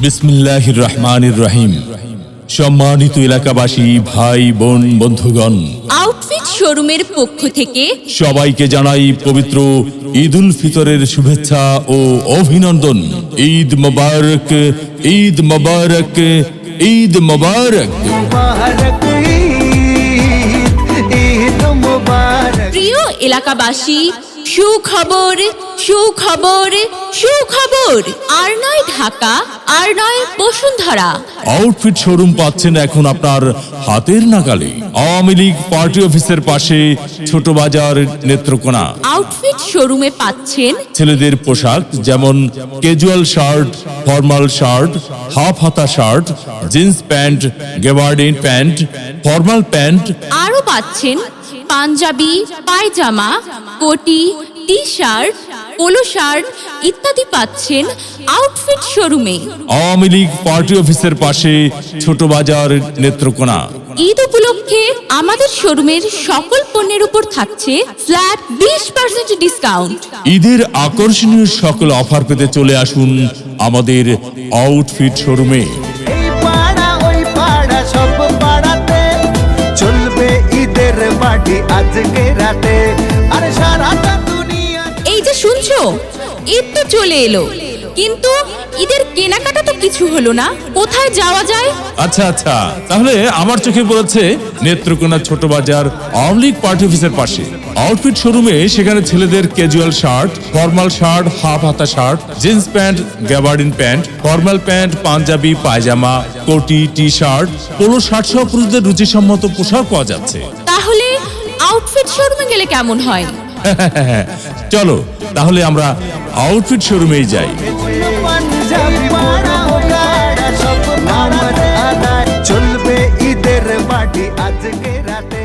বিসমিল্লাহির রহমানির রহিম। সম্মানিত এলাকাবাসী, ভাই বোন, বন্ধুগণ, আউটফিট শোরুমের পক্ষ থেকে সবাইকে জানাই পবিত্র ঈদ উল ফিতরের শুভেচ্ছা ও অভিনন্দন। ঈদ মোবারক, ঈদ মোবারক, ঈদ মোবারক। প্রিয় এলাকাবাসী, সুখবর সুখবর সুখবর। আর নয় ঢাকা, আর নয় বসুন্ধরা। আউটফিট শোরুম পাচ্ছেন এখন আপনার হাতের নাগালে। আওয়ামী লীগ পার্টি অফিসের পাশে, ছোট বাজার, নেত্রকোনা। আউটফিট শোরুমে পাচ্ছেন ছেলেদের পোশাক যেমন casual shirt, formal shirt, half হাতা shirt, jeans pant, gabardine pant, formal pant. আরও পাচ্ছেন পাঞ্জাবি, পায়জামা, কোটি, টি শার্ট, পোলো শার্ট ইত্যাদি পাচ্ছেন আউটফিট শোরুমে। আওয়ামী লীগ পার্টি অফিসের পাশে, ছোট বাজার, নেত্রকোনা। ঈদ উপলক্ষে আমাদের শোরুমের সকল পণ্যের উপর থাকছে ফ্ল্যাট 20% ডিসকাউন্ট। ঈদের আকর্ষণীয় সকল অফার পেতে চলে আসুন আমাদের আউটফিট শোরুমে। এই পাড়া ওই পাড়া সব পাড়াতে চলবে ঈদের পার্টি আজকে রাতে। আরে সারাটা দুনিয়া এই যে শুনছো, ঈদ তো চলে এলো, কিন্তু ঈদের কেনাকাটা তো কিছু হলো না। কোথায় যাওয়া যায়? আচ্ছা আচ্ছা, তাহলে আমার চোখে পড়েছে নেত্রকোনা ছোট বাজার আওয়ামী লীগ পার্টি অফিসের পাশে আউটফিট শোরুমে। সেখানে ছেলেদের casual shirt, formal shirt, half হাতা shirt, jeans pant, gabardine pant, formal pant, panjabi, pyjama, কোটি, টি শার্ট, পোলো শার্ট সহ পুরুষদের রুচিসম্মত পোশাক পাওয়া যাচ্ছে। তাহলে আউটফিট শোরুমে গেলে কেমন হয়? চলো তাহলে আমরা আউটফিট শোরুমেই যাই। পাঞ্জাবি পাড়া ও গাড়া সব পাড়াতে চলবে ঈদের পার্টি আজকে রাতে।